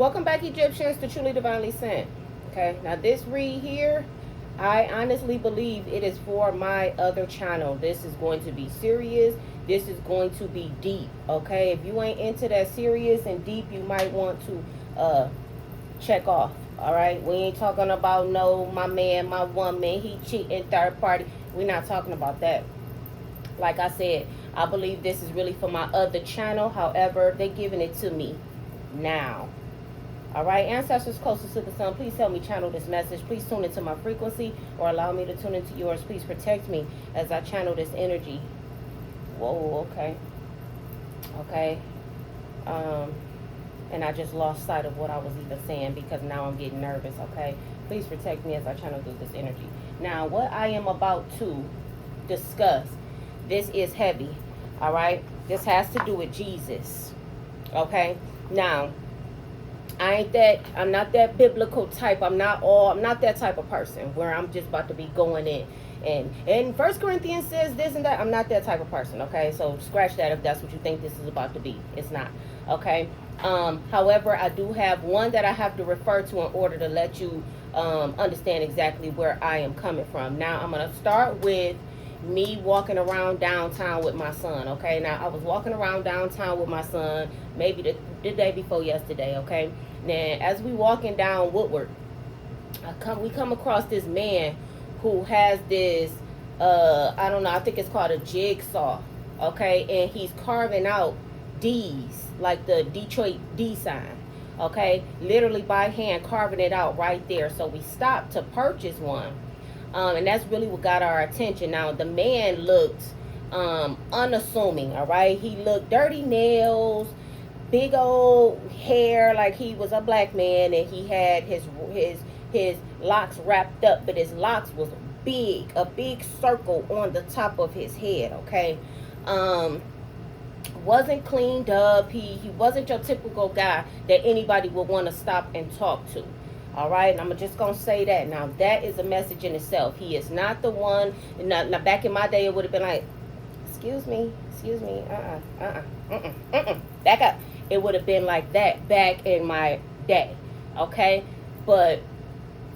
Welcome back, Egyptians, to Truly Divinely Sent. Okay, now this read here, I honestly believe it is for my other channel. This is going to be serious. This is going to be deep. Okay, if you ain't into that serious and deep, you might want to check off. All right, we ain't talking about no, my man, my woman, he cheating, third party. We're not talking about that. Like I said, I believe this is really for my other channel. However, they're giving it to me now. All right, ancestors closest to the sun, please help me channel this message. Please tune into my frequency or allow me to tune into yours. Please protect me as I channel this energy. Whoa, okay. Okay. And I just lost sight of what I was even saying because now I'm getting nervous, okay? Please protect me as I channel through this energy. Now, what I am about to discuss, this is heavy, all right? This has to do with Jesus, okay? Now, I'm not that biblical type. I'm not that type of person where I'm just about to be going in. And 1 Corinthians says this and that. I'm not that type of person, okay? So scratch that if that's what you think this is about to be. It's not, okay? However, I do have one that I have to refer to in order to let you understand exactly where I am coming from. Now, I'm going to start with me walking around downtown with my son, okay? Now, I was walking around downtown with my son maybe the day before yesterday, okay? Now, as we walking down Woodward, we come across this man who has this, I don't know, I think it's called a jigsaw, okay? And he's carving out D's, like the Detroit D sign, okay? Literally by hand, carving it out right there. So we stopped to purchase one. And that's really what got our attention. Now, the man looked unassuming, all right? He looked dirty nails, big old hair, like he was a black man, and he had his locks wrapped up, but his locks was big, a big circle on the top of his head, okay? Wasn't cleaned up. He wasn't your typical guy that anybody would want to stop and talk to. All right, and I'm just going to say that. Now, that is a message in itself. He is not the one. Now, back in my day, it would have been like, excuse me, back up. It would have been like that back in my day, okay? But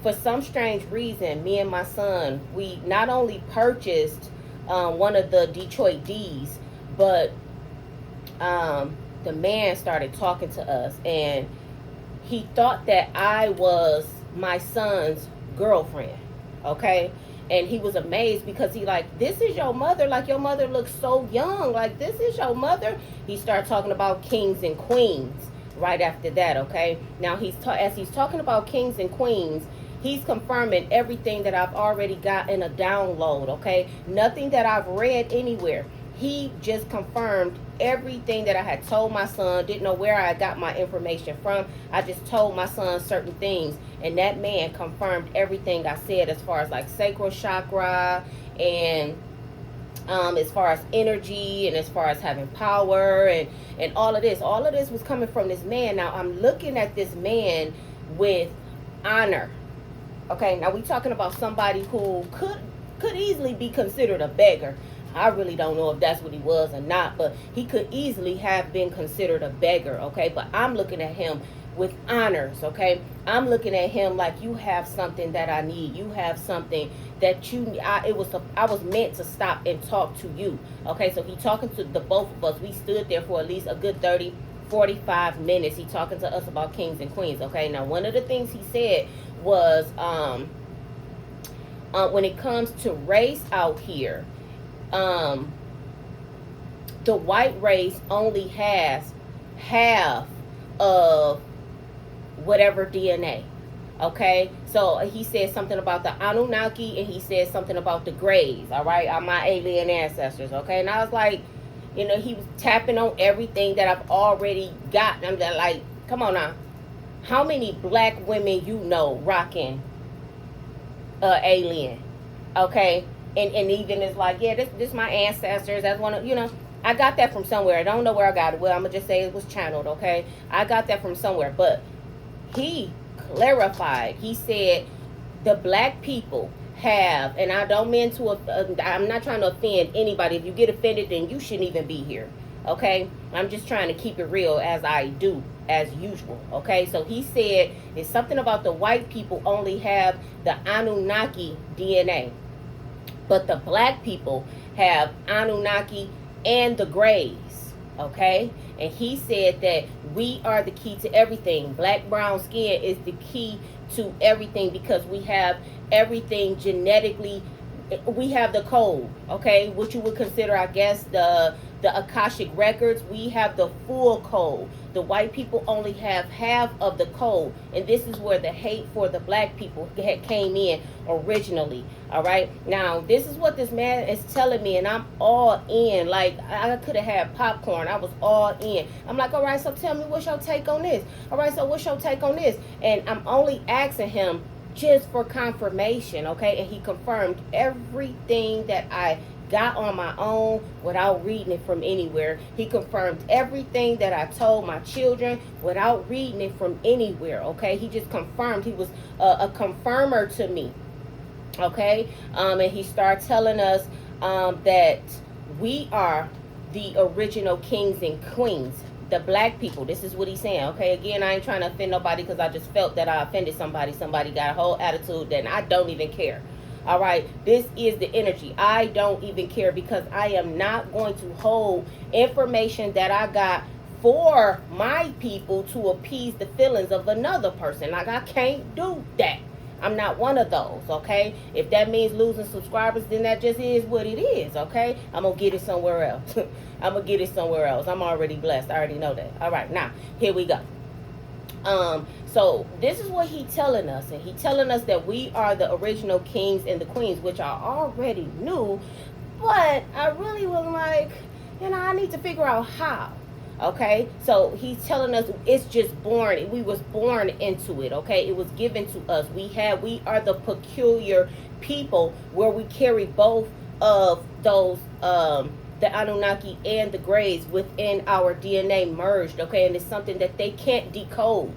for some strange reason, me and my son, we not only purchased one of the Detroit D's, but the man started talking to us, and he thought that I was my son's girlfriend, okay? And he was amazed because he like, this is your mother? Like, your mother looks so young. Like, this is your mother? He started talking about kings and queens right after that, okay? Now, as he's talking about kings and queens, he's confirming everything that I've already got in a download, okay? Nothing that I've read anywhere. He just confirmed everything that I had told my son. Didn't know where I got my information from. I just told my son certain things, and that man confirmed everything I said as far as like sacral chakra and as far as energy and as far as having power and all of this. All of this was coming from this man. Now, I'm looking at this man with honor. Okay, now we talking about somebody who could easily be considered a beggar. I really don't know if that's what he was or not, but he could easily have been considered a beggar, okay? But I'm looking at him with honors, okay? I'm looking at him like, you have something that I need. You have something that I was meant to stop and talk to you, okay? So he talking to the both of us. We stood there for at least a good 30-45 minutes. He talking to us about kings and queens, okay? Now, one of the things he said was when it comes to race out here, the white race only has half of whatever DNA, okay? So he said something about the Anunnaki, and he said something about the Greys, all right, are my alien ancestors, okay? And I was like, you know, he was tapping on everything that I've already got. I'm just like, come on now, how many black women you know rocking alien, okay? And even it's like, yeah, this my ancestors. That's one of, you know, I got that from somewhere. I don't know where I got it. Well, I'm going to just say it was channeled, okay? I got that from somewhere. But he clarified. He said the black people have, and I don't mean to, I'm not trying to offend anybody. If you get offended, then you shouldn't even be here, okay? I'm just trying to keep it real as I do, as usual. Okay, so he said it's something about the white people only have the Anunnaki DNA, but the black people have Anunnaki and the Greys. Okay, and he said that we are the key to everything. Black, brown skin is the key to everything because we have everything genetically. We have the code, okay, what you would consider, I guess, the Akashic records. We have the full code. The white people only have half of the code, and this is where the hate for the black people came in originally. All right, now this is what this man is telling me, and I'm all in. Like, I could have had popcorn. I was all in. I'm like, all right, so tell me, what's your take on this? All right, so what's your take on this? And I'm only asking him just for confirmation, okay? And he confirmed everything that I got on my own without reading it from anywhere. He confirmed everything that I told my children without reading it from anywhere, okay? He just confirmed. He was a confirmer to me, okay? And he started telling us that we are the original kings and queens. The black people, this is what he's saying, okay? Again, I ain't trying to offend nobody because I just felt that I offended somebody. Somebody got a whole attitude that I don't even care. All right, this is the energy. I don't even care because I am not going to hold information that I got for my people to appease the feelings of another person. Like, I can't do that. I'm not one of those, okay? If that means losing subscribers, then that just is what it is, okay? I'm going to get it somewhere else. I'm going to get it somewhere else. I'm already blessed. I already know that. All right, now, here we go. So this is what he's telling us. And he's telling us that we are the original kings and the queens, which I already knew. But I really was like, I need to figure out how. Okay, so he's telling us it's just born. We was born into it. Okay, it was given to us. We are the peculiar people where we carry both of those, the Anunnaki and the Greys within our DNA merged. Okay, and it's something that they can't decode.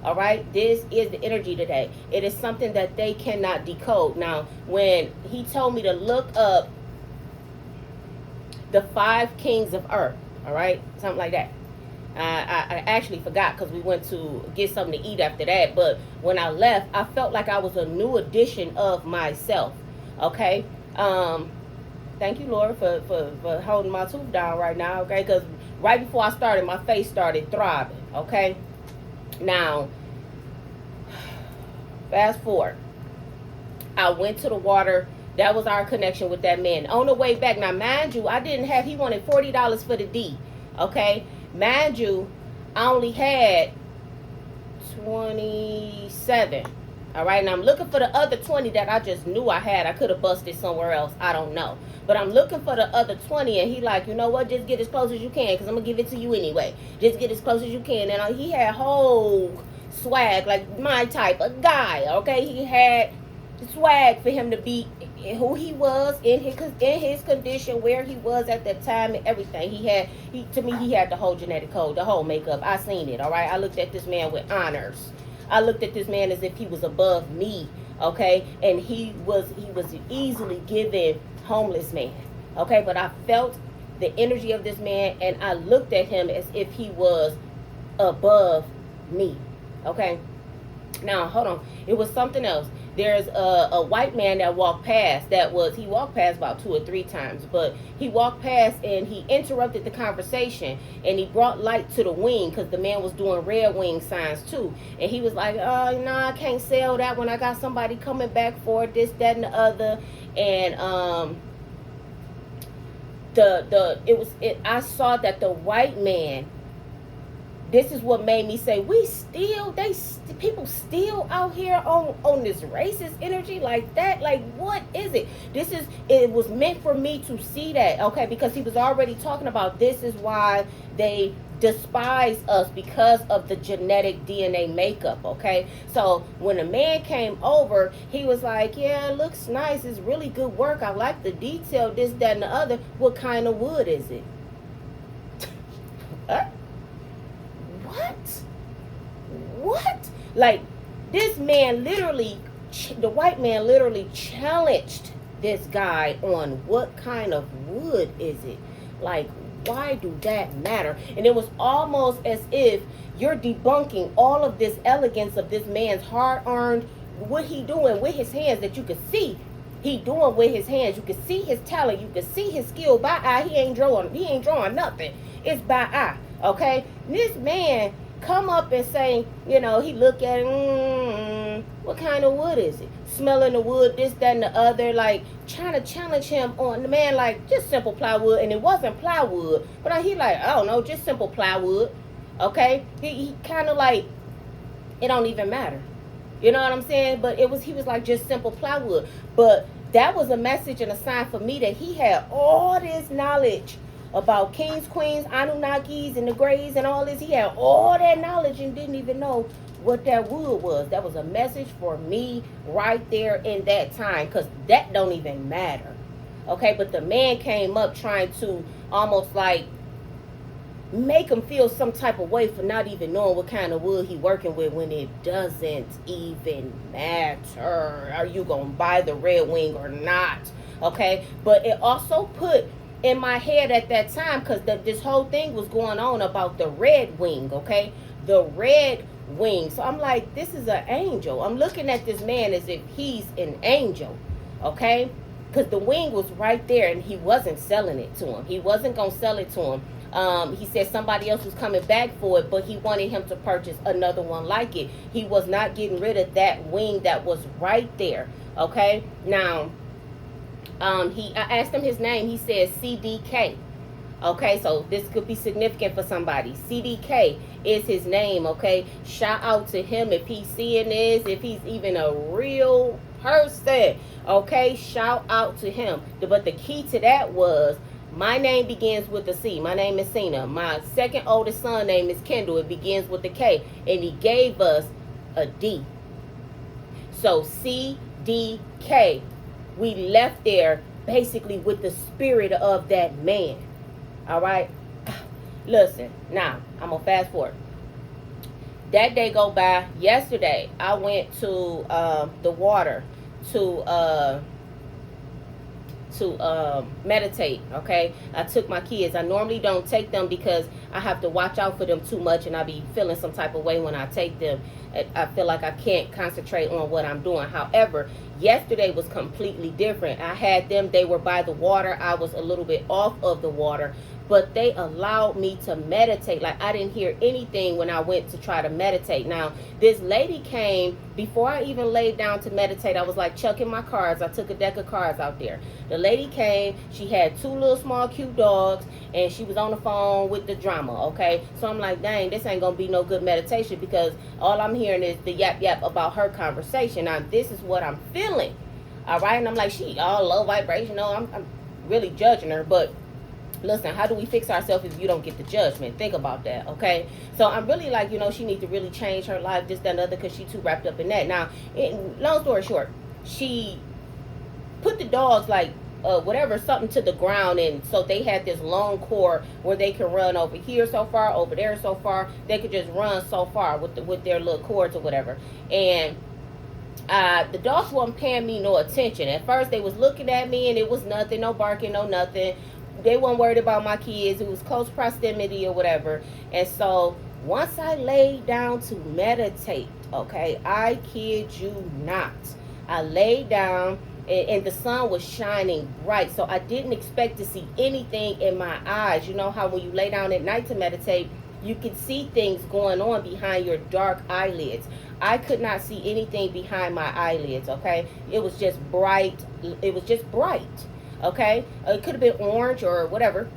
All right, this is the energy today. It is something that they cannot decode. Now, when he told me to look up the 5 kings of Earth, all right, something like that. I actually forgot because we went to get something to eat after that. But when I left, I felt like I was a new edition of myself. Okay. Thank you, Lord, for holding my tooth down right now. Okay, because right before I started, my face started throbbing. Okay. Now, fast forward. I went to the water. That was our connection with that man. On the way back, now mind you, he wanted $40 for the D. Okay? Mind you, I only had 27. All right? Now I'm looking for the other 20 that I just knew I had. I could have busted somewhere else. I don't know. But I'm looking for the other 20, and he like, you know what? Just get as close as you can because I'm going to give it to you anyway. Just get as close as you can. And he had whole swag, like my type of guy. Okay? He had swag for him to be who he was in his condition, where he was at that time, and everything. He had the whole genetic code, the whole makeup. I seen it. All right, I looked at this man with honors. I looked at this man as if he was above me. Okay, and he was easily given homeless man. Okay, but I felt the energy of this man, and I looked at him as if he was above me. Okay, now hold on, it was something else. There's a white man that walked past. He walked past about 2 or 3 times, but he walked past and he interrupted the conversation, and he brought light to the wing because the man was doing red wing signs too. And he was like, no, I can't sell that one. I got somebody coming back for it, this, that, and the other. And I saw that the white man, this is what made me say, people still out here on this racist energy like that. Like, what is it? It was meant for me to see that, okay? Because he was already talking about this is why they despise us, because of the genetic DNA makeup, okay? So when a man came over, he was like, yeah, it looks nice. It's really good work. I like the detail, this, that, and the other. What kind of wood is it? What? Like, this man literally, the white man literally challenged this guy on what kind of wood is it? Like, why do that matter? And it was almost as if you're debunking all of this elegance of this man's hard-earned, what he doing with his hands that you could see he doing with his hands. You can see his talent. You can see his skill by eye. He ain't drawing nothing. It's by eye. Okay? This man come up and say, he look at it, what kind of wood is it? Smelling the wood, this, that, and the other, like trying to challenge him on the man, like just simple plywood. And it wasn't plywood, but he like, I don't know, just simple plywood. Okay? He kind of like, it don't even matter. You know what I'm saying? But he was like just simple plywood. But that was a message and a sign for me that he had all this knowledge about kings, queens, Anunnakis, and the Greys and all this. He had all that knowledge and didn't even know what that wood was. That was a message for me right there in that time, because that don't even matter. Okay, but the man came up trying to almost like make him feel some type of way for not even knowing what kind of wood he working with, when it doesn't even matter. Are you gonna buy the Red Wing or not? Okay, but it also put in my head at that time, because this whole thing was going on about the Red Wing. Okay, the Red Wing. So I'm like, this is an angel. I'm looking at this man as if he's an angel. Okay, because the wing was right there and he wasn't selling it to him. He wasn't gonna sell it to him. He said somebody else was coming back for it, but he wanted him to purchase another one like it. He was not getting rid of that wing that was right there. Okay, now I asked him his name. He said CDK. Okay, so this could be significant for somebody. CDK is his name. Okay, shout out to him if he's seeing this, if he's even a real person. Okay, shout out to him. But the key to that was, my name begins with a C. My name is Cena. My second oldest son name is Kendall. It begins with a K. And he gave us a D. So CDK. We left there basically with the spirit of that man. All right? Listen. Now, I'm going to fast forward. That day go by. Yesterday, I went to the water to meditate. Okay, I took my kids. I normally don't take them because I have to watch out for them too much, and I be feeling some type of way when I take them. I feel like I can't concentrate on what I'm doing. However, yesterday was completely different. I had them, they were by the water. I was a little bit off of the water, but they allowed me to meditate. Like, I didn't hear anything when I went to try to meditate. Now, this lady came before I even laid down to meditate. I was like chucking my cards. I took a deck of cards out there. The lady came. She had two little small cute dogs, and she was on the phone with the drama. Okay, so I'm like, dang, this ain't gonna be no good meditation, because all I'm hearing is the yap yap about her conversation. Now, this is what I'm feeling. All right, and I'm like, she all low vibrational. I'm really judging her, but listen, how do we fix ourselves if you don't get the judgment? Think about that, okay? So I'm really like, she needs to really change her life, this, that, and other, because she's too wrapped up in that. Now, long story short, she put the dogs, like, something to the ground, and so they had this long cord where they could run over here so far, over there so far. They could just run so far with their little cords or whatever. And the dogs weren't paying me no attention. At first, they was looking at me, and it was nothing, no barking, no nothing. They weren't worried about my kids. It was close proximity or whatever. And so once I laid down to meditate, okay, I kid you not, I laid down, and the sun was shining bright. So I didn't expect to see anything in my eyes. You know how when you lay down at night to meditate, you can see things going on behind your dark eyelids. I could not see anything behind my eyelids, okay? It was just bright. It was just bright. Okay, it could have been orange or whatever.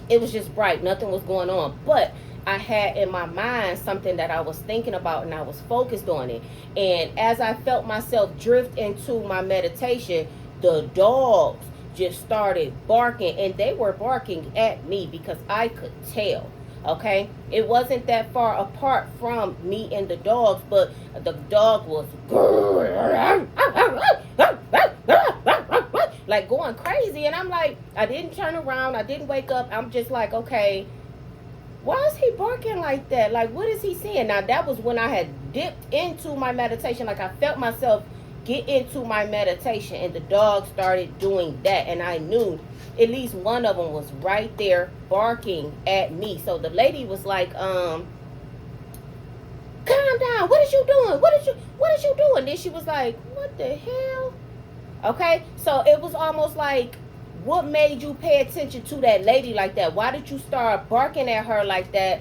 It was just bright. Nothing was going on. But I had in my mind something that I was thinking about, and I was focused on it. And as I felt myself drift into my meditation, the dogs just started barking, and they were barking at me because I could tell. Okay, it wasn't that far apart from me and the dogs, but the dog was like going crazy. And I'm like, I didn't turn around, I didn't wake up. I'm just like, okay, why is he barking like that? Like, what is he seeing? Now, that was when I had dipped into my meditation. Like, I felt myself get into my meditation, and the dog started doing that, and I knew at least one of them was right there barking at me. So the lady was like, calm down. What is you doing? What is you doing? Then she was like, what the hell? Okay, so it was almost like, what made you pay attention to that lady like that? Why did you start barking at her like that?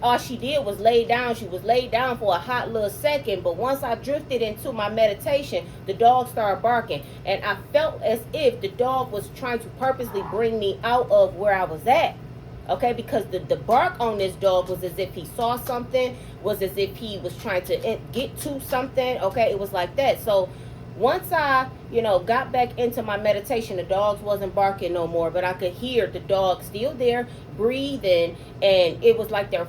All she did was lay down. She was laid down for a hot little second, but once I drifted into my meditation, the dog started barking, and I felt as if the dog was trying to purposely bring me out of where I was at. Okay, because the bark on this dog was as if he saw something, was as if he was trying to get to something. Okay, it was like that. So once I, got back into my meditation, the dogs wasn't barking no more, but I could hear the dog still there, breathing, and it was like at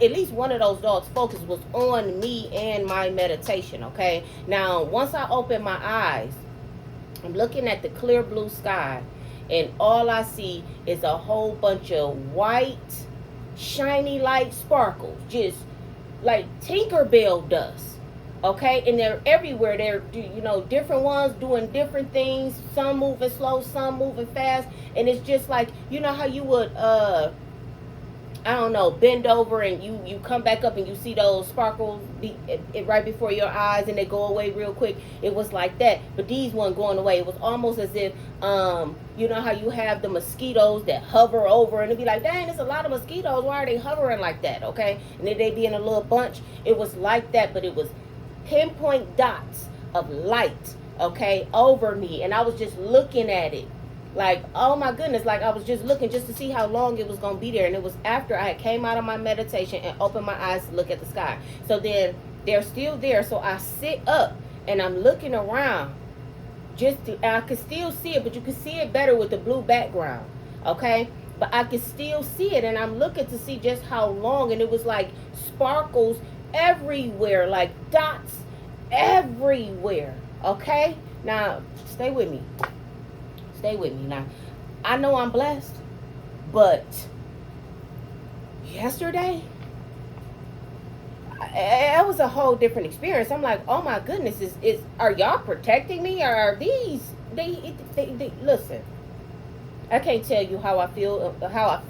least one of those dogs' focus was on me and my meditation. Okay, now once I opened my eyes, I'm looking at the clear blue sky, and all I see is a whole bunch of white, shiny light sparkles, just like Tinkerbell dust. Okay, and they're everywhere. They're, different ones doing different things. Some moving slow, some moving fast. And it's just like, how you would, bend over and you come back up and you see those sparkles right before your eyes and they go away real quick. It was like that. But these weren't going away. It was almost as if, how you have the mosquitoes that hover over and it'd be like, dang, there's a lot of mosquitoes. Why are they hovering like that? Okay, and then they be in a little bunch. It was like that, but it was pinpoint dots of light, okay, over me, and I was just looking at it like, oh my goodness, like I was just looking just to see how long it was going to be there. And it was after I came out of my meditation and opened my eyes to look at the sky. So then they're still there, so I sit up and I'm looking around I could still see it, but you can see it better with the blue background, okay, but I could still see it, and I'm looking to see just how long, and it was like sparkles everywhere, like dots everywhere. Okay, now stay with me now. I know I'm blessed, but yesterday it was a whole different experience. I'm like, oh my goodness, are y'all protecting me, or are these they listen, I can't tell you how I felt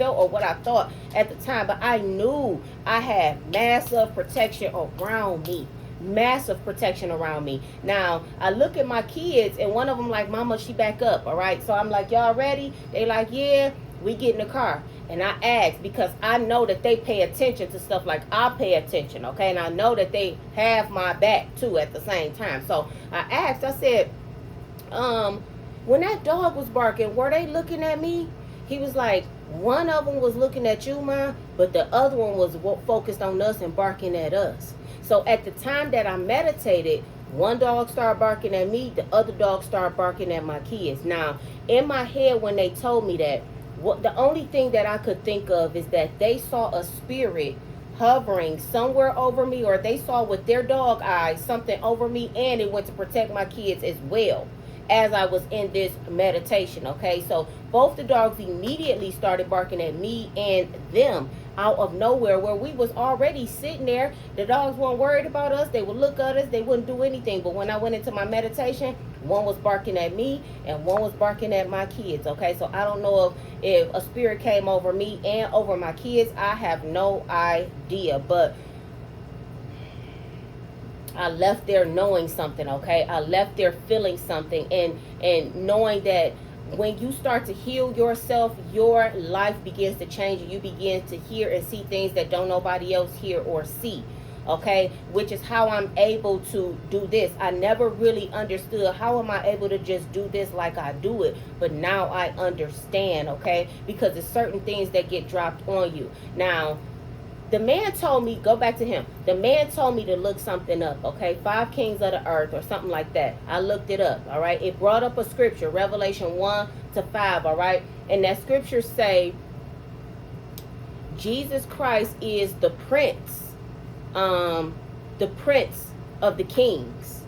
or what I thought at the time, but I knew I had massive protection around me. Massive protection around me. Now, I look at my kids, and one of them like, Mama, she back up, all right? So I'm like, y'all ready? They like, yeah, we get in the car. And I asked because I know that they pay attention to stuff like I pay attention, okay? And I know that they have my back, too, at the same time. So I asked, I said, when that dog was barking, were they looking at me? He was like, one of them was looking at you, Ma, but the other one was focused on us and barking at us. So at the time that I meditated, one dog started barking at me, the other dog started barking at my kids. Now, in my head when they told me that, the only thing that I could think of is that they saw a spirit hovering somewhere over me, or they saw with their dog eyes something over me, and it went to protect my kids as well as I was in this meditation. Okay, so both the dogs immediately started barking at me and them out of nowhere, where we was already sitting there. The dogs weren't worried about us. They would look at us, they wouldn't do anything. But when I went into my meditation, one was barking at me and one was barking at my kids. Okay, so I don't know if a spirit came over me and over my kids. I have no idea, but I left there knowing something. Okay, I left there feeling something, and knowing that when you start to heal yourself, your life begins to change, and you begin to hear and see things that don't nobody else hear or see. Okay, which is how I'm able to do this. I never really understood, how am I able to just do this like I do it, but now I understand. Okay, because there's certain things that get dropped on you. Now, the man told me, go back to him. The man told me to look something up, okay? 5 kings of the earth or something like that. I looked it up, all right? It brought up a scripture, Revelation 1-5, all right? And that scripture say, Jesus Christ is the prince of the kings,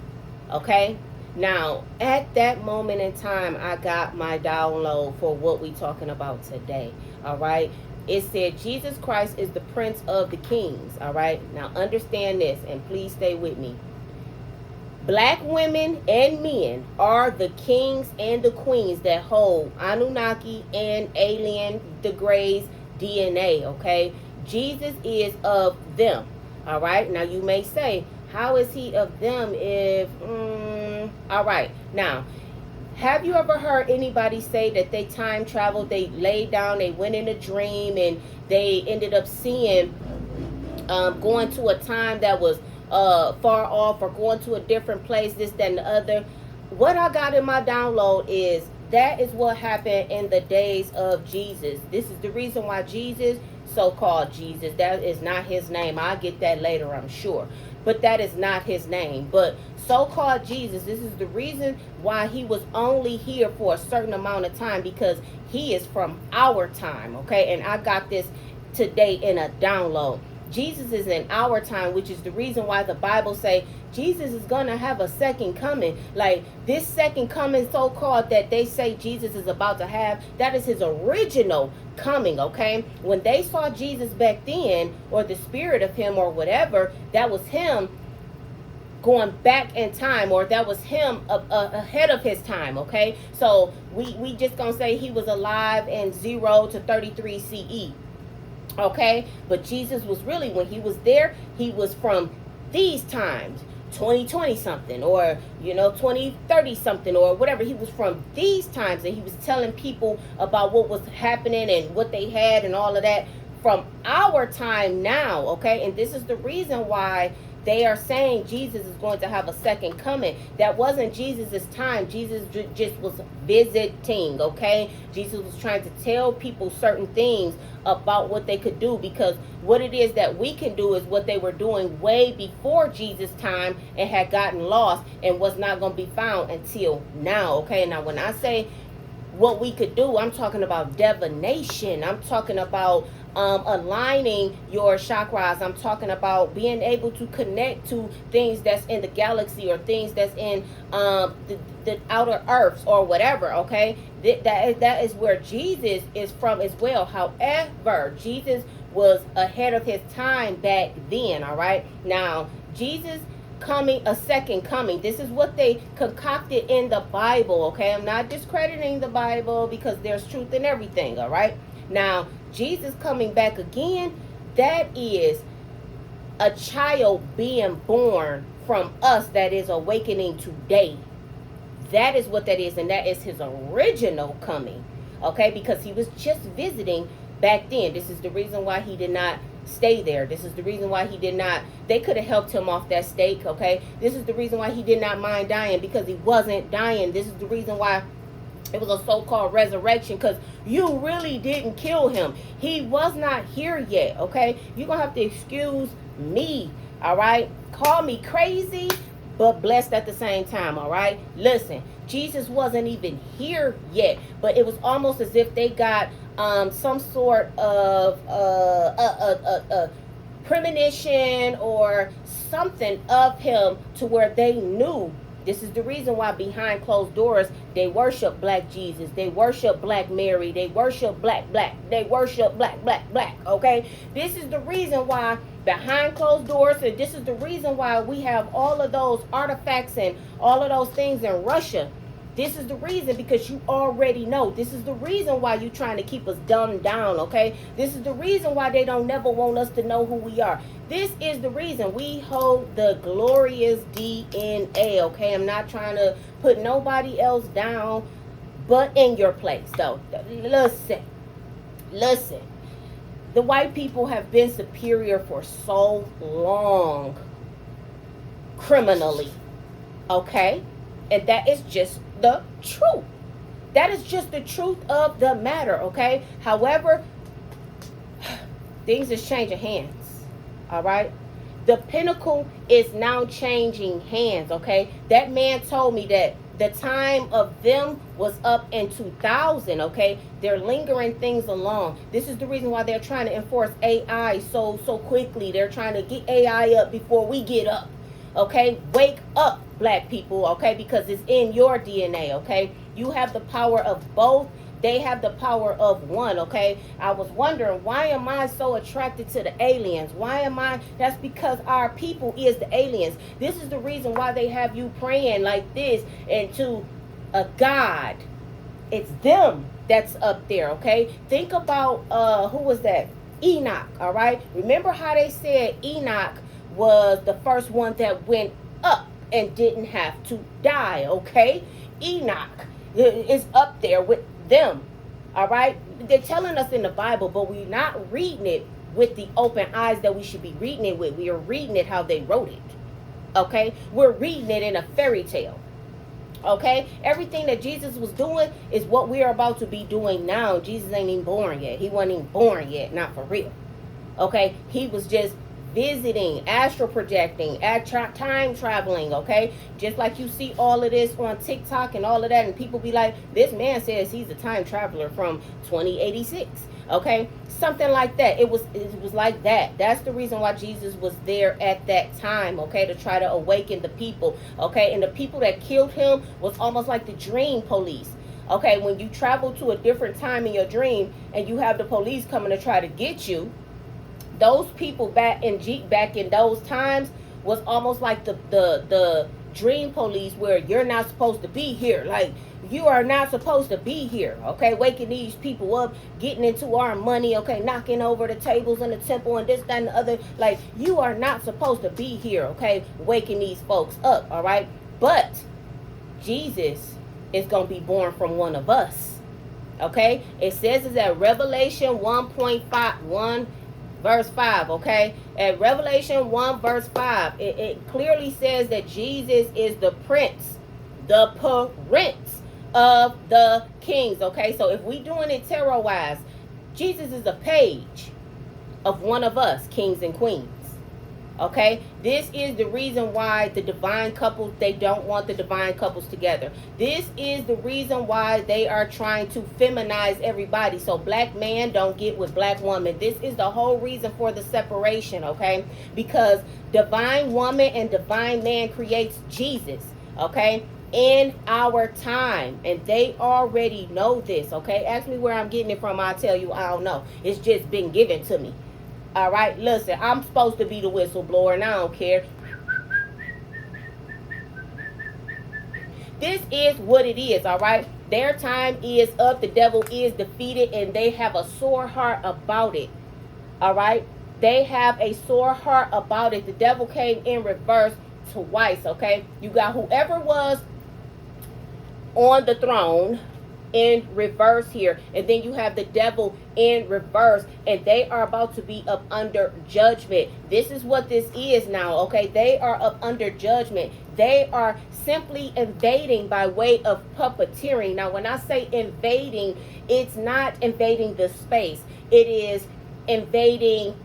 okay? Now, at that moment in time, I got my download for what we talking about today, all right? It said Jesus Christ is the Prince of the Kings, all right? Now, understand this, and please stay with me. Black women and men are the kings and the queens that hold Anunnaki and alien, the Greys DNA, okay? Jesus is of them, all right? Now, you may say, how is he of them if, all right. Now, have you ever heard anybody say that they time traveled, they laid down, they went in a dream, and they ended up seeing, going to a time that was far off, or going to a different place, this, that, and the other? What I got in my download is that is what happened in the days of Jesus. This is the reason why Jesus, so-called Jesus, that is not his name. I'll get that later, I'm sure. But that is not his name. But so-called Jesus, this is the reason why he was only here for a certain amount of time, because he is from our time, okay? And I got this today in a download. Jesus is in our time, which is the reason why the Bible say Jesus is going to have a second coming. Like, this second coming, so-called, that they say Jesus is about to have, that is his original coming, okay? When they saw Jesus back then, or the spirit of him, or whatever, that was him going back in time, or that was him ahead of his time, okay? So we just gonna say he was alive in 0 to 33 CE. Okay, but Jesus was really, when he was there, he was from these times, 2020 something, or 2030 something, or whatever. He was from these times, and he was telling people about what was happening and what they had and all of that from our time now. Okay, and this is the reason why they are saying Jesus is going to have a second coming. That wasn't Jesus's time. Jesus just was visiting, okay? Jesus was trying to tell people certain things about what they could do, because what it is that we can do is what they were doing way before Jesus' time and had gotten lost and was not going to be found until now, okay? Now, when I say what we could do, I'm talking about divination. I'm talking about aligning your chakras. I'm talking about being able to connect to things that's in the galaxy, or things that's in the outer earths, or whatever, okay? That is where Jesus is from as well. However, Jesus was ahead of his time back then, all right? Now, Jesus coming, a second coming, this is what they concocted in the Bible, okay? I'm not discrediting the Bible, because there's truth in everything, all right? Now, Jesus coming back again, that is a child being born from us that is awakening today. That is what that is, and that is his original coming, okay? Because he was just visiting back then. This is the reason why he did not stay there. This is the reason why he did not, they could have helped him off that stake, okay? This is the reason why he did not mind dying, because he wasn't dying. This is the reason why it was a so-called resurrection, because you really didn't kill him. He was not here yet, okay? You're going to have to excuse me, all right? Call me crazy, but blessed at the same time, all right? Listen, Jesus wasn't even here yet, but it was almost as if they got some sort of premonition or something of him, to where they knew. This is the reason why behind closed doors, they worship black Jesus. They worship black Mary. They worship black. They worship black, okay? This is the reason why behind closed doors, and this is the reason why we have all of those artifacts and all of those things in Russia. This is the reason, because you already know. This is the reason why you're trying to keep us dumbed down, okay? This is the reason why they don't never want us to know who we are. This is the reason we hold the glorious DNA, okay? I'm not trying to put nobody else down but in your place, though. Listen. The white people have been superior for so long, criminally, okay? And that is just the truth. That is just the truth of the matter, okay? However, things is changing hands, all right? The pinnacle is now changing hands, okay? That man told me that the time of them was up in 2000, okay? They're lingering things along. This is the reason why they're trying to enforce AI so quickly. They're trying to get AI up before we get up, okay? Wake up, black people, okay? Because it's in your DNA, okay? You have the power of both They have the power of one, okay? I was wondering, why am I so attracted to the aliens? Why am I? That's because our people is the aliens. This is the reason why they have you praying like this and to a God. It's them that's up there, okay? Think about, who was that? Enoch, all right? Remember how they said Enoch was the first one that went up and didn't have to die, okay? Enoch is up there with them, all right? They're telling us in the Bible, but we're not reading it with the open eyes that we should be reading it with. We are reading it how they wrote it, okay? We're reading it in a fairy tale, okay? Everything that Jesus was doing is what we are about to be doing now. Jesus ain't even born yet. He wasn't even born yet, not for real, okay? He was just visiting, astral projecting, time traveling, okay? Just like you see all of this on TikTok and all of that, and people be like, this man says he's a time traveler from 2086, okay? Something like that. It was like that. That's the reason why Jesus was there at that time, okay? To try to awaken the people, okay? And the people that killed him was almost like the dream police. Okay, when you travel to a different time in your dream and you have the police coming to try to get you, those people back in those times was almost like the dream police, where you're not supposed to be here. Like, you are not supposed to be here, okay? Waking these people up, getting into our money, okay? Knocking over the tables in the temple and this, that, and the other. Like, you are not supposed to be here, okay? Waking these folks up, all right? But Jesus is going to be born from one of us, okay? It says it's at Revelation 1.1 verse 5, okay? At Revelation 1 verse 5, it clearly says that Jesus is the prince of the kings, okay? So if we doing it tarot wise, Jesus is a page of one of us, kings and queens, okay? This is the reason why the divine couples, they don't want the divine couples together. This is the reason why they are trying to feminize everybody, so black man don't get with black woman. This is the whole reason for the separation, okay? Because divine woman and divine man creates Jesus, okay, in our time, and they already know this, okay? Ask me where I'm getting it from, I'll tell you I don't know. It's just been given to me. All right, listen, I'm supposed to be the whistleblower, and I don't care. This is what it is, all right? Their time is up. The devil is defeated, and they have a sore heart about it, all right? They have a sore heart about it. The devil came in reverse twice, okay? You got whoever was on the throne in reverse here, and then you have the devil in reverse, and they are about to be up under judgment. This is what this is now, okay? They are up under judgment. They are simply invading by way of puppeteering. Now, when I say invading, it's not invading the space. It is invading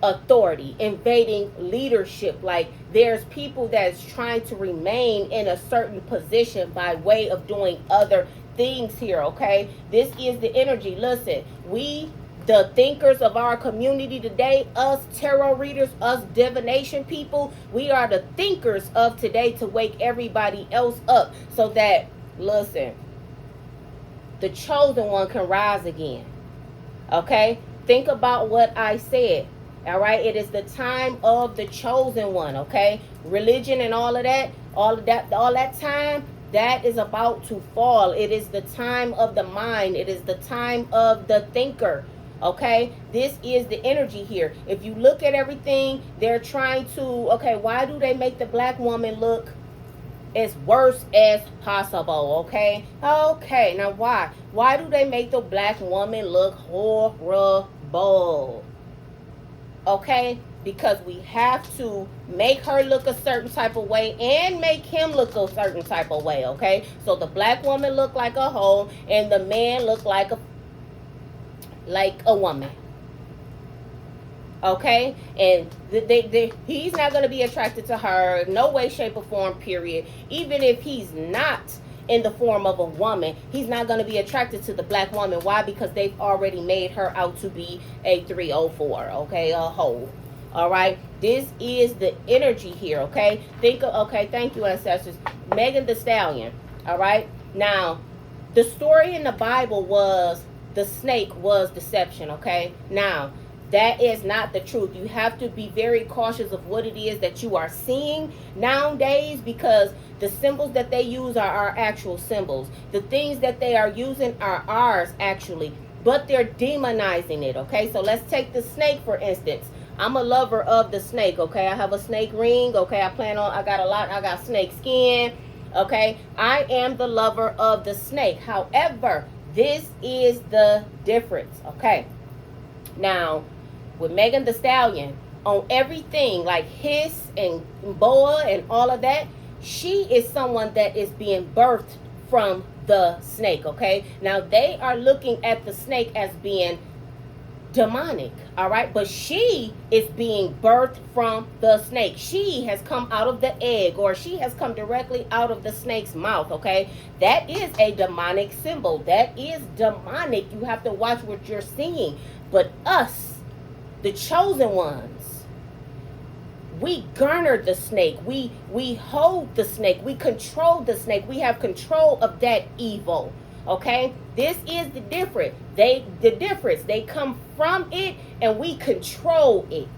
authority, invading leadership. Like, there's people that's trying to remain in a certain position by way of doing other things here, okay? This is the energy. Listen, we, the thinkers of our community today, us tarot readers, us divination people, we are the thinkers of today to wake everybody else up so that, listen, the chosen one can rise again, okay? Think about what I said, all right? It is the time of the chosen one, okay? Religion and all that time, that is about to fall. It is the time of the mind. It is the time of the thinker, okay? This is the energy here. If you look at everything, they're trying to, okay, why do they make the black woman look as worse as possible, okay? Okay, now why? Why do they make the black woman look horrible? Okay? Because we have to make her look a certain type of way and make him look a certain type of way, okay? So the black woman look like a hoe and the man look like a woman, okay? And he's not going to be attracted to her, no way, shape, or form, period. Even if he's not in the form of a woman, he's not going to be attracted to the black woman. Why? Because they've already made her out to be a 304, okay? A hoe. All right, this is the energy here, okay? Think of, okay, thank you, ancestors. Megan Thee Stallion, all right? Now, The story in the Bible was the snake was deception, okay? Now, that is not the truth. You have to be very cautious of what it is that you are seeing nowadays, because the symbols that they use are our actual symbols. The things that they are using are ours, actually, but they're demonizing it, okay? So let's take the snake, for instance. I'm a lover of the snake, okay? I have a snake ring, okay? I got snake skin, okay? I am the lover of the snake. However, this is the difference, okay? Now, with Megan Thee Stallion, on everything like Hiss and Boa and all of that, she is someone that is being birthed from the snake, okay? Now, they are looking at the snake as being demonic, all right? But she is being birthed from the snake. She has come out of the egg, or she has come directly out of the snake's mouth, okay? That is a demonic symbol. That is demonic. You have to watch what you're seeing. But us, the chosen ones, we garner the snake. We hold the snake. We control the snake. We have control of that evil. Okay? This is the difference. They come from it and we control it.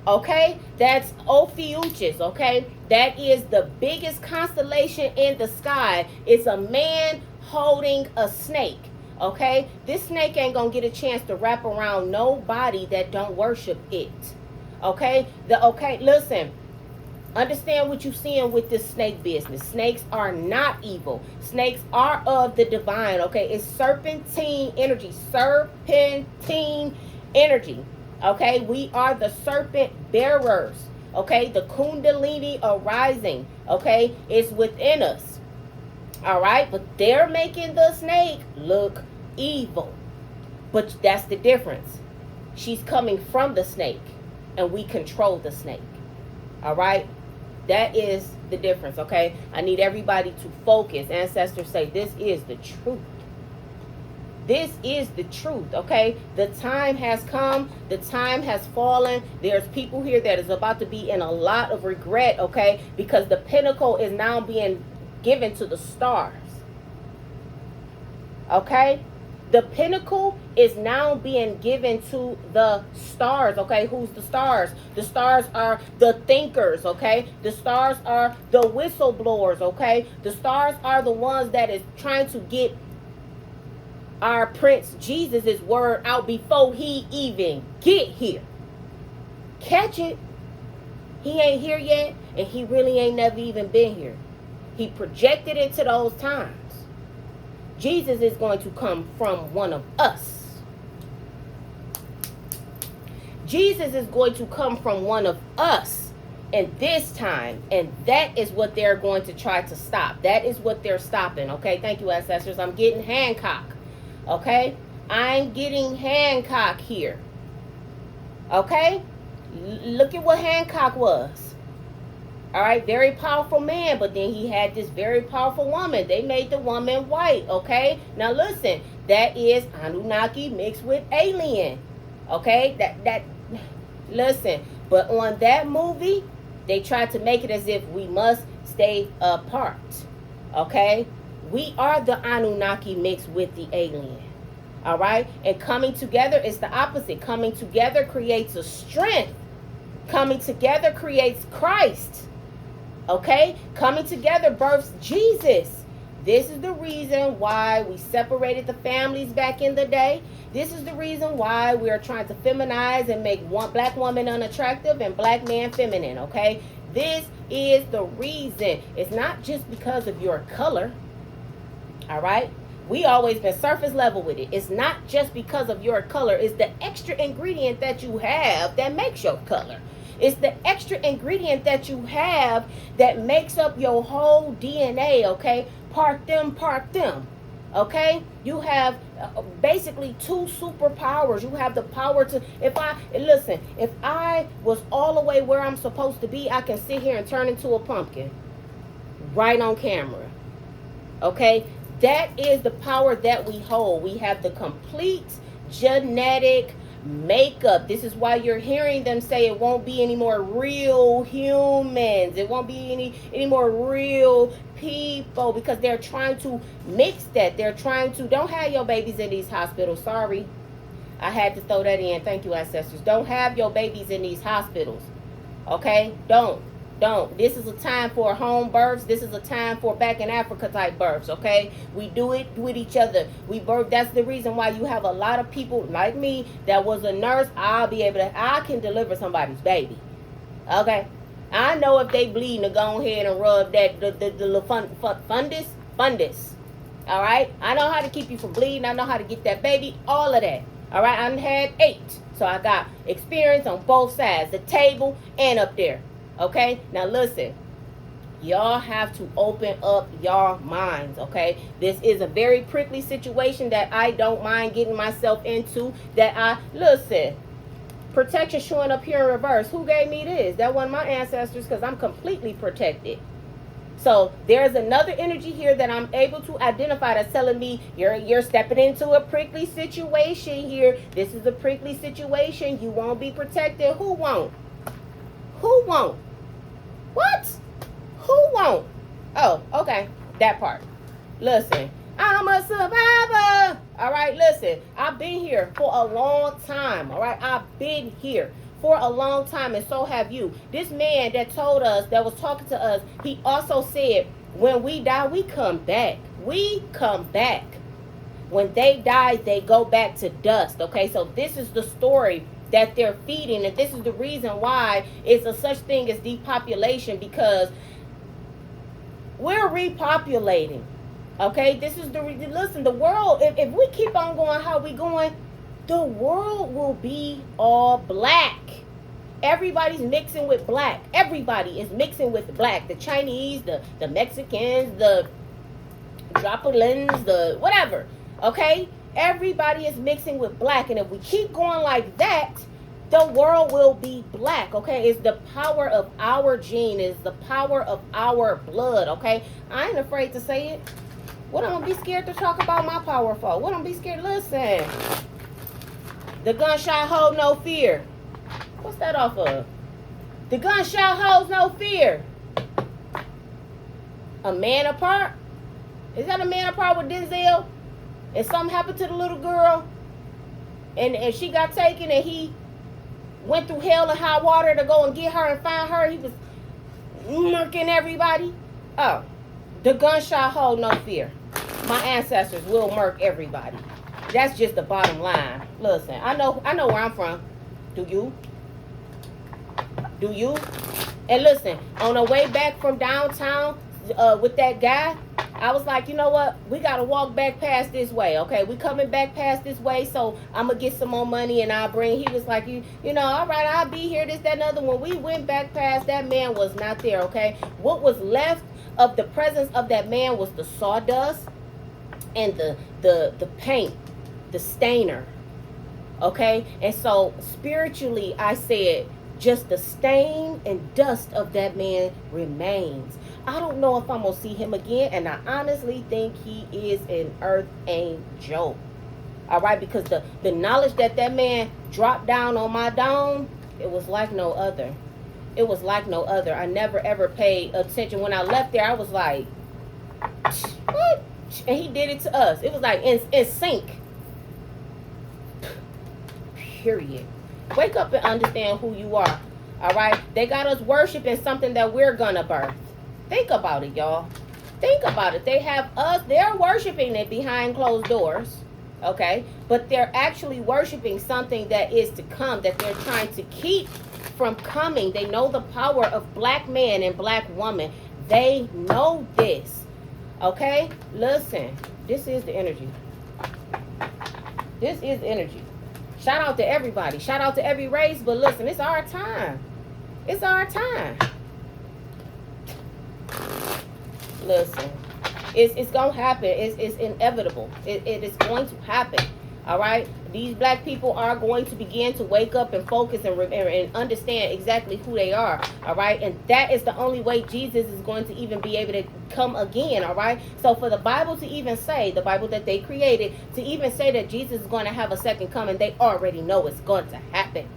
Okay? That's Ophiuchus, okay? That is the biggest constellation in the sky. It's a man holding a snake. Okay, this snake ain't gonna get a chance to wrap around nobody that don't worship it. Okay, listen, understand what you're seeing with this snake business. Snakes are not evil. Snakes are of the divine. Okay, it's serpentine energy. Serpentine energy. Okay, we are the serpent bearers. Okay, the Kundalini arising. Okay, it's within us. All right, but they're making the snake look evil. But that's the difference. She's coming from the snake and we control the snake. All right, that is the difference. Okay, I need everybody to focus. Ancestors say this is the truth. This is the truth, okay? The time has come. The time has fallen. There's people here that is about to be in a lot of regret, okay? Because the pinnacle is now being given to the stars. Okay? The pinnacle is now being given to the stars. Okay? Who's the stars? The stars are the thinkers. Okay? The stars are the whistleblowers. Okay? The stars are the ones that is trying to get our Prince Jesus' word out before he even get here. Catch it. He ain't here yet, and he really ain't never even been here. He projected into those times. Jesus is going to come from one of us. Jesus is going to come from one of us in this time. And that is what they're going to try to stop. That is what they're stopping. Okay, thank you, ancestors. I'm getting Hancock. Okay, I'm getting Hancock here. Okay, look at what Hancock was. All right, very powerful man, but then he had this very powerful woman. They made the woman white, okay? Now listen, that is Anunnaki mixed with alien, okay? Listen, but on that movie, they tried to make it as if we must stay apart, okay? We are the Anunnaki mixed with the alien, all right? And coming together is the opposite. Coming together creates a strength. Coming together creates Christ. Okay? Coming together births Jesus. This is the reason why we separated the families back in the day. This is the reason why we are trying to feminize and make one black woman unattractive and black man feminine. Okay? This is the reason. It's not just because of your color. All right? We always been surface level with it. It's not just because of your color. It's the extra ingredient that you have that makes your color. It's the extra ingredient that you have that makes up your whole DNA, okay? Part them, okay? You have basically two superpowers. You have the power to, if I was all the way where I'm supposed to be, I can sit here and turn into a pumpkin right on camera, okay? That is the power that we hold. We have the complete genetic makeup. This is why you're hearing them say it won't be any more real humans. It won't be any more real people, because they're trying to mix that. They're trying to, don't have your babies in these hospitals. Sorry, I had to throw that in. Thank you, ancestors. Don't have your babies in these hospitals. Okay? Don't. This is a time for home births. This is a time for back in Africa type births. Okay? We do it with each other. We birth. That's the reason why you have a lot of people like me that was a nurse. I can deliver somebody's baby. Okay? I know if they bleeding to go ahead and rub that the fundus. All right? I know how to keep you from bleeding. I know how to get that baby. All of that. All right? I had 8. So I got experience on both sides, the table and up there. Okay, now listen, y'all have to open up your minds. Okay, this is a very prickly situation that I don't mind getting myself into. Listen, protection showing up here in reverse. Who gave me this? That wasn't my ancestors, because I'm completely protected. So there's another energy here that I'm able to identify that's telling me you're stepping into a prickly situation here. This is a prickly situation. You won't be protected. Who won't? Who won't? What? Who won't? Oh, okay. That part. Listen, I'm a survivor. All right, listen. I've been here for a long time. All right, I've been here for a long time, and so have you. This man that told us, that was talking to us, he also said, when we die, we come back. We come back. When they die, they go back to dust. Okay, so this is the story that they're feeding, and this is the reason why it's a such thing as depopulation, because we're repopulating. Okay, this is listen, the world, if we keep on going how we going, the world will be all black. Everybody's mixing with black. Everybody is mixing with black. The Chinese, the Mexicans, the Dropolins, the whatever. Okay, everybody is mixing with black, and if we keep going like that, the world will be black. Okay, it's the power of our gene, is the power of our blood. Okay, I ain't afraid to say it. What I'm gonna be scared to talk about my power for? What I'm gonna be scared? Listen, the gunshot hold no fear. What's that off of? The gunshot holds no fear. A Man Apart? Is that A Man Apart with Denzel? And something happened to the little girl, and she got taken, and he went through hell and high water to go and get her and find her. He was murking everybody. Oh, the gunshot hold no fear. My ancestors will murk everybody. That's just the bottom line. Listen, I know where I'm from. Do you? Do you? And listen, on the way back from downtown with that guy, I was like, you know what? We got to walk back past this way, okay? We coming back past this way, so I'm going to get some more money, and I'll bring. He was like, you know, all right, I'll be here, this, that, and other. When we went back past, that man was not there, okay? What was left of the presence of that man was the sawdust and the paint, the stainer, okay? And so spiritually, I said, just the stain and dust of that man remains. I don't know if I'm going to see him again, and I honestly think he is an earth angel. All right, because the knowledge that man dropped down on my dome, it was like no other. It was like no other. I never, ever paid attention. When I left there, I was like, what? And he did it to us. It was like in sync. Period. Wake up and understand who you are. All right? They got us worshiping something that we're going to birth. Think about it, y'all. Think about it. They have us, they're worshiping it behind closed doors. Okay? But they're actually worshiping something that is to come, that they're trying to keep from coming. They know the power of black man and black woman. They know this. Okay? Listen. This is the energy. This is the energy. Shout out to everybody. Shout out to every race. But listen, it's our time. It's our time. Listen. It's going to happen. It's inevitable. It is going to happen. All right, these black people are going to begin to wake up and focus and understand exactly who they are. All right, and that is the only way Jesus is going to even be able to come again. All right, so for the Bible to even say, the Bible that they created, to even say that Jesus is going to have a second coming, they already know it's going to happen.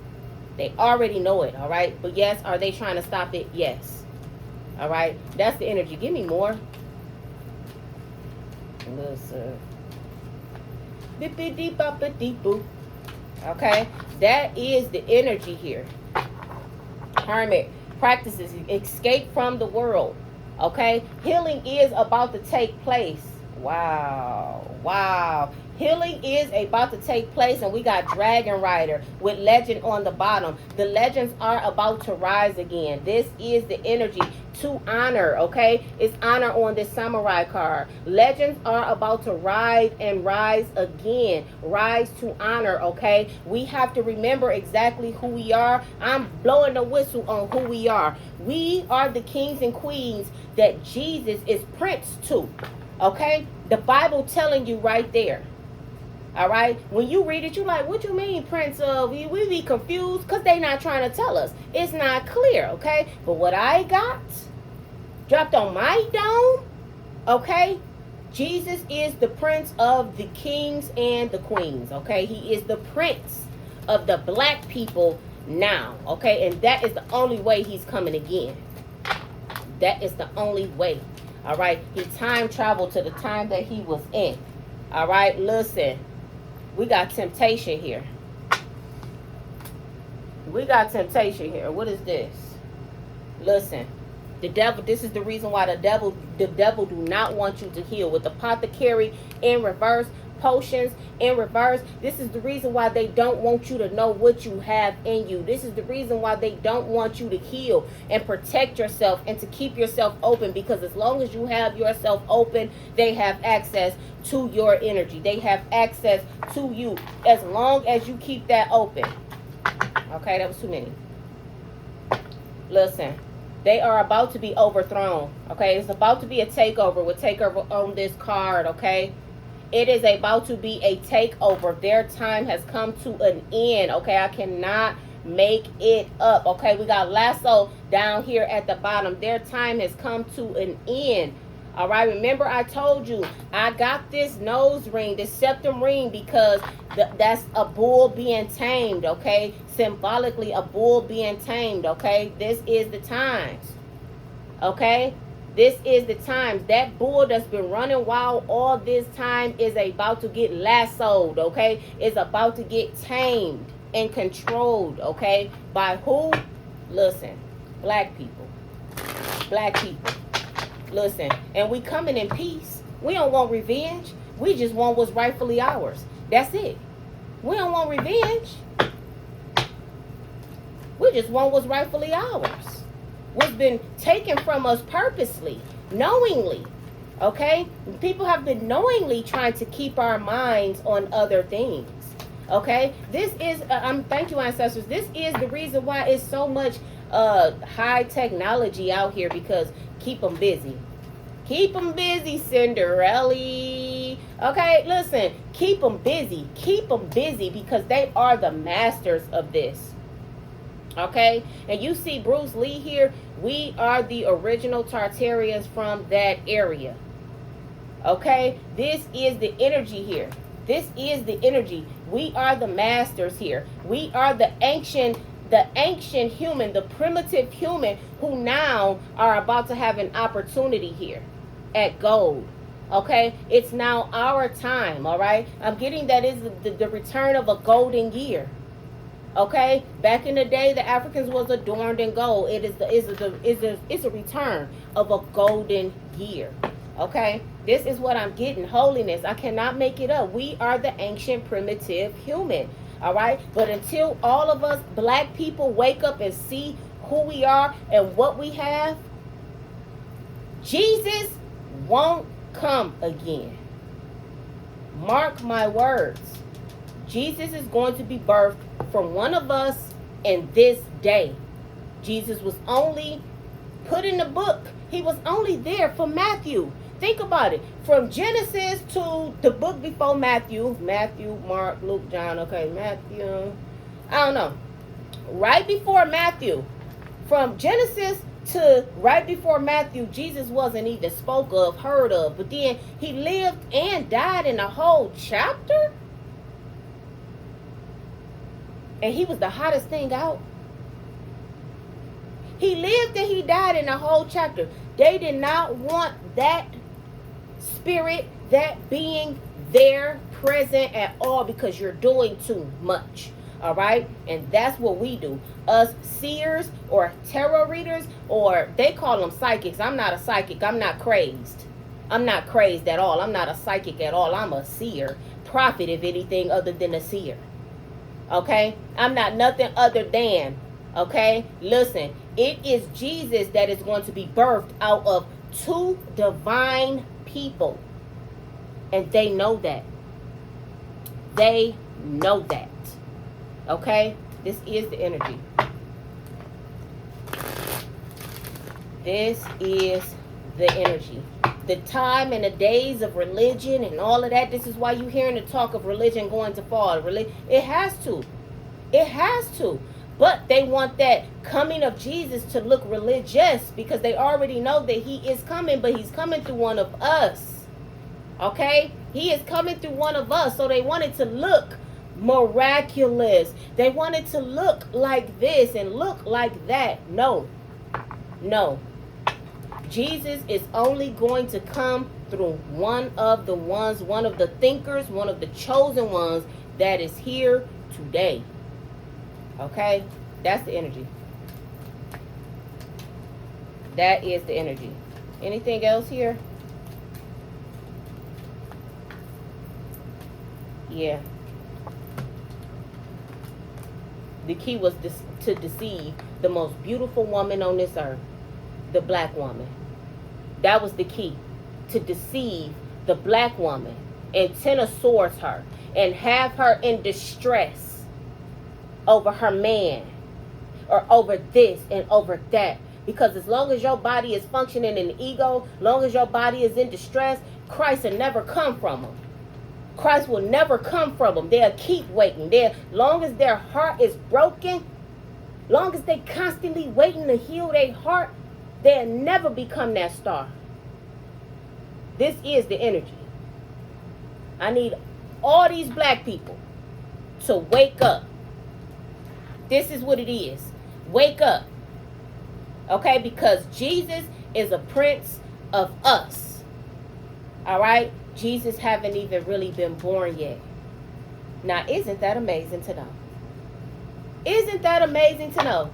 They already know it. All right, but yes, are they trying to stop it? Yes. All right, that's the energy. Give me more. Listen. Okay, that is the energy here. Hermit practices, escape from the world. Okay, healing is about to take place. Wow, wow. Healing is about to take place, and we got Dragon Rider with legend on the bottom. The legends are about to rise again. This is the energy to honor, okay? It's honor on this samurai card. Legends are about to rise and rise again. Rise to honor, okay? We have to remember exactly who we are. I'm blowing the whistle on who we are. We are the kings and queens that Jesus is prince to, okay? The Bible telling you right there. All right, when you read it, you like, what you mean, Prince of? We be confused because they not trying to tell us. It's not clear, okay? But what I got dropped on my dome, okay? Jesus is the Prince of the kings and the queens, okay? He is the Prince of the black people now, okay? And that is the only way he's coming again. That is the only way, all right? He time traveled to the time that he was in, all right? Listen. We got temptation here. We got temptation here. What is this? Listen, the devil, this is the reason why the devil do not want you to heal. With apothecary in reverse, potions in reverse. This is the reason why they don't want you to know what you have in you. This is the reason why they don't want you to heal and protect yourself and to keep yourself open, because as long as you have yourself open, they have access to your energy. They have access to you as long as you keep that open. Okay, that was too many. Listen, they are about to be overthrown. Okay, it's about to be a takeover with takeover on this card. Okay, it is about to be a takeover. Their time has come to an end. Okay, I cannot make it up. Okay, we got lasso down here at the bottom. Their time has come to an end. All right, remember I told you I got this nose ring, this septum ring, because that's a bull being tamed, okay? Symbolically, a bull being tamed, okay? This is the times, okay? This is the times. That bull that's been running wild all this time is about to get lassoed, okay? Is about to get tamed and controlled, okay? By who? Listen, black people. Black people. Listen, and we coming in peace. We don't want revenge. We just want what's rightfully ours. That's it. We don't want revenge. We just want what's rightfully ours. What's been taken from us purposely, knowingly. Okay? People have been knowingly trying to keep our minds on other things. Okay? This is, thank you, ancestors. This is the reason why it's so much high technology out here, because keep them busy. Keep them busy, Cinderella. Okay, listen. Keep them busy. Keep them busy, because they are the masters of this. Okay? And you see Bruce Lee here. We are the original Tartarians from that area. Okay? This is the energy here. This is the energy. We are the masters here. We are the ancient human, the primitive human, who now are about to have an opportunity here at gold. Okay, it's now our time. All right, I'm getting that is the return of a golden year. Okay, back in the day, the Africans was adorned in gold. It's a return of a golden year. Okay, this is what I'm getting. Holiness. I cannot make it up. We are the ancient primitive human. All right, but until all of us black people wake up and see who we are and what we have, Jesus won't come again. Mark my words. Jesus is going to be birthed from one of us in this day. Jesus was only put in the book. He was only there for Matthew Think about it. From Genesis to the book before Matthew, Mark, Luke, John, okay, Matthew, I don't know. Right before Matthew, from Genesis to right before Matthew, Jesus wasn't even spoke of, heard of. But then he lived and died in a whole chapter. And he was the hottest thing out. He lived and he died in a whole chapter. They did not want that spirit, that being there present at all, because you're doing too much. All right? And that's what we do. Us seers or tarot readers, or they call them psychics. I'm not a psychic. I'm not crazed. I'm not crazed at all. I'm not a psychic at all. I'm a seer. Prophet, if anything other than a seer. Okay? I'm not nothing other than, okay? Listen, it is Jesus that is going to be birthed out of two divine people. And they know that. They know that. Okay? This is the energy. This is the energy. The time and the days of religion and all of that. This is why you're hearing the talk of religion going to fall. It has to. It has to. But they want that coming of Jesus to look religious, because they already know that he is coming, but he's coming through one of us. Okay? He is coming through one of us. So they want it to look miraculous. They want it to look like this and look like that. No. No. Jesus is only going to come through one of the ones, one of the thinkers, one of the chosen ones that is here today. Okay? That's the energy. That is the energy. Anything else here? Yeah. The key was to deceive the most beautiful woman on this earth, the black woman. That was the key, to deceive the black woman and 10 of swords her and have her in distress over her man or over this and over that. Because as long as your body is functioning in the ego, as long as your body is in distress, Christ will never come from them. Christ will never come from them. They'll keep waiting. Long as their heart is broken, long as they constantly waiting to heal their heart, they'll never become that star. This is the energy. I need all these black people to wake up. This is what it is. Wake up. Okay? Because Jesus is a prince of us. All right? Jesus haven't even really been born yet. Now, isn't that amazing to know? Isn't that amazing to know?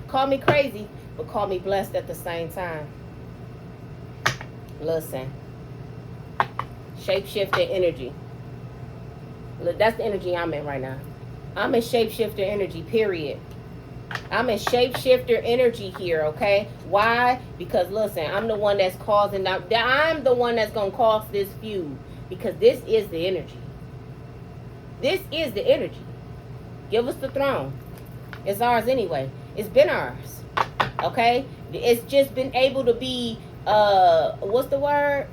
Call me crazy, but call me blessed at the same time. Listen. Shapeshifter energy. Look, that's the energy I'm in right now. I'm in shapeshifter energy, period. I'm in shapeshifter energy here, okay? Why? Because, listen, I'm the one that's causing... I'm the one that's going to cause this feud. Because this is the energy. This is the energy. Give us the throne. It's ours anyway. It's been ours. Okay? It's just been able to be... what's the word?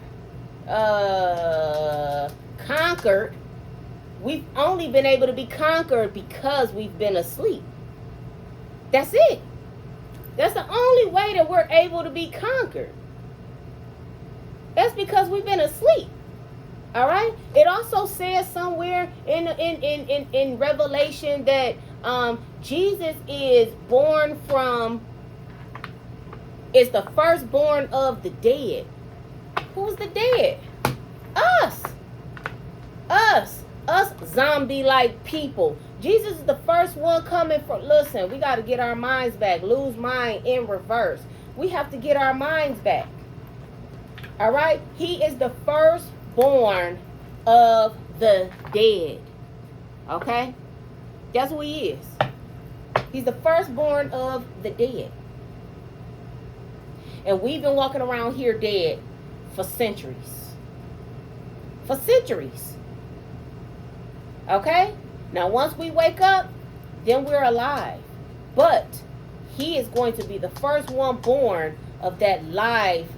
Conquered. We've only been able to be conquered because we've been asleep. That's it. That's the only way that we're able to be conquered. That's because we've been asleep. All right? It also says somewhere in Revelation that Jesus is the firstborn of the dead. Who's the dead? Us. Us zombie-like people. Jesus is the first one coming from... Listen, we got to get our minds back. Lose mind in reverse. We have to get our minds back. All right? He is the firstborn of the dead. Okay? That's who he is. He's the firstborn of the dead. And we've been walking around here dead for centuries. For centuries. Okay? Now, once we wake up, then we're alive. But he is going to be the first one born of that live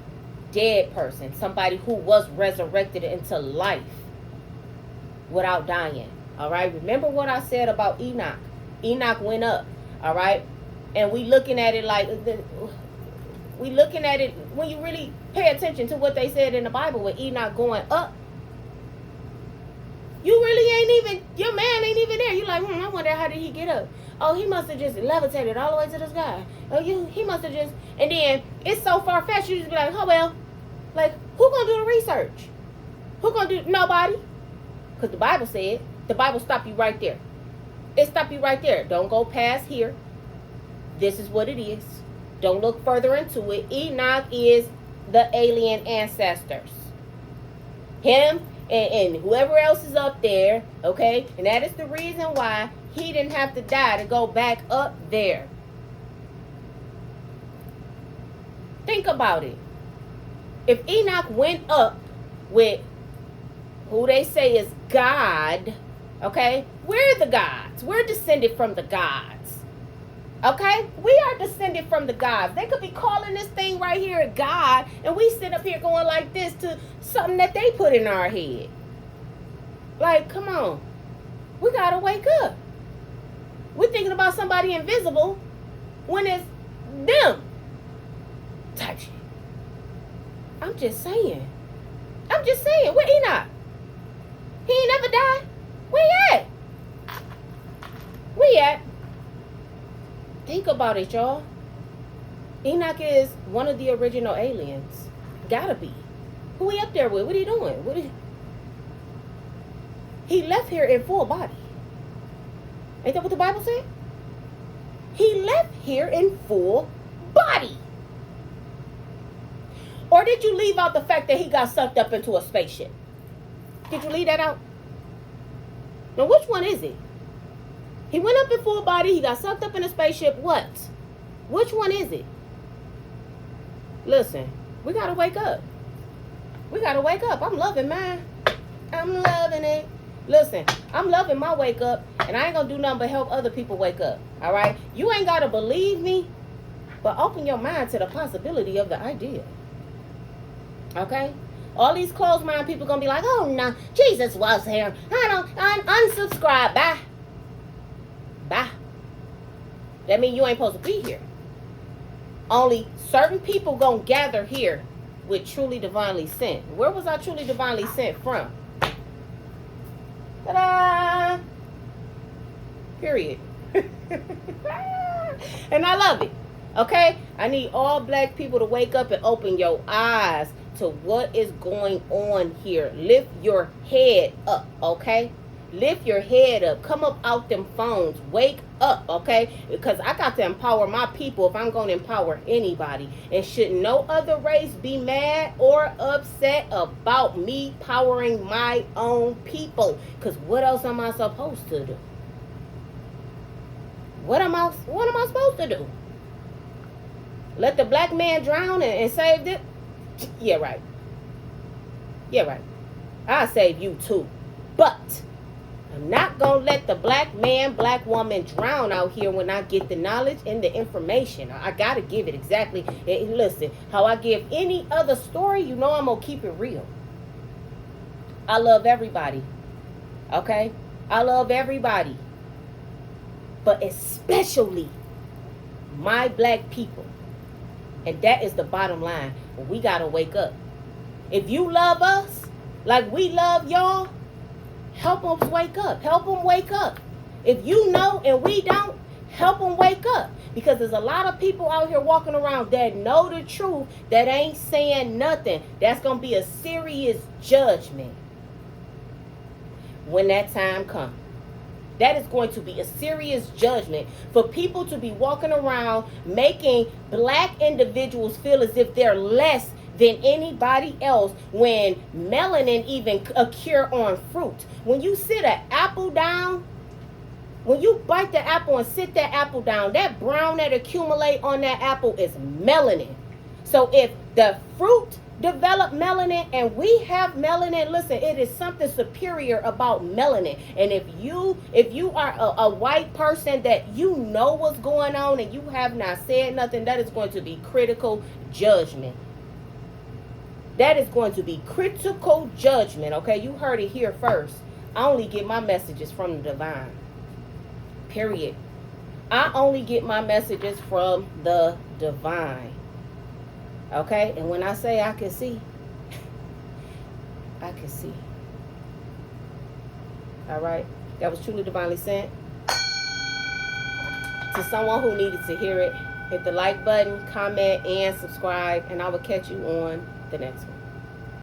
dead person, somebody who was resurrected into life without dying. All right, remember what I said about Enoch. Enoch went up. All right, and we looking at it like we looking at it when you really pay attention to what they said in the Bible with Enoch going up. You really ain't even, your man ain't even there. You like, I wonder how did he get up? Oh, he must have just levitated all the way to the sky. Oh, he must have just, and then it's so far-fetched, you just be like, oh, well, like, who gonna do the research? Who gonna do, nobody? Because the Bible said, the Bible stop you right there. It stop you right there. Don't go past here. This is what it is. Don't look further into it. Enoch is the alien ancestors. Him and whoever else is up there, okay? And that is the reason why he didn't have to die to go back up there. Think about it. If Enoch went up with who they say is God, okay? We're the gods. We're descended from the gods. Okay? We are descended from the gods. They could be calling this thing right here God, and we sit up here going like this to something that they put in our head. Like, come on. We gotta wake up. We're thinking about somebody invisible when it's them. Type shit. I'm just saying. Where Enoch? He ain't never died. Where he at? Think about it, y'all. Enoch is one of the original aliens. Gotta be. Who he up there with? What he doing? He left here in full body. Ain't that what the Bible said? He left here in full body. Or did you leave out the fact that he got sucked up into a spaceship? Did you leave that out? Now, which one is it? He went up in full body. He got sucked up in a spaceship. What? Which one is it? Listen, we got to wake up. I'm loving mine. I'm loving it. Listen, I'm loving my wake up. And I ain't going to do nothing but help other people wake up. All right? You ain't got to believe me. But open your mind to the possibility of the idea. Okay? All these closed mind people going to be like, oh, no, Jesus was here. I'm unsubscribed. Bye. That means you ain't supposed to be here. Only certain people gonna gather here with Truly Divinely Sent. Where was I Truly Divinely Sent from? Ta-da! Period. And I love it. Okay? I need all black people to wake up and open your eyes to what is going on here. Lift your head up, okay? Lift your head up. Come up out them phones. Wake up, okay? Because I got to empower my people if I'm going to empower anybody. And should no other race be mad or upset about me powering my own people? Because what else am I supposed to do? What am I supposed to do? Let the black man drown and save it? Yeah, right. I'll save you too. But I'm not going to let the black man, black woman drown out here when I get the knowledge and the information. I got to give it exactly. And listen, how I give any other story, you know I'm going to keep it real. I love everybody. Okay? I love everybody. But especially my black people. And that is the bottom line. We got to wake up. If you love us like we love y'all, help them wake up. Help them wake up. If you know and we don't, help them wake up. Because there's a lot of people out here walking around that know the truth that ain't saying nothing. That's going to be a serious judgment when that time comes. That is going to be a serious judgment for people to be walking around making black individuals feel as if they're less than anybody else when melanin even occur on fruit. When you sit an apple down, when you bite the apple and sit that apple down, that brown that accumulate on that apple is melanin. So if the fruit develop melanin and we have melanin, listen, it is something superior about melanin. And if you are a white person that you know what's going on and you have not said nothing, that is going to be critical judgment. That is going to be critical judgment, okay? You heard it here first. I only get my messages from the divine. Period. I only get my messages from the divine. Okay? And when I say I can see, I can see. All right? That was Truly Divinely Sent. To someone who needed to hear it, hit the like button, comment, and subscribe. And I will catch you on the next one.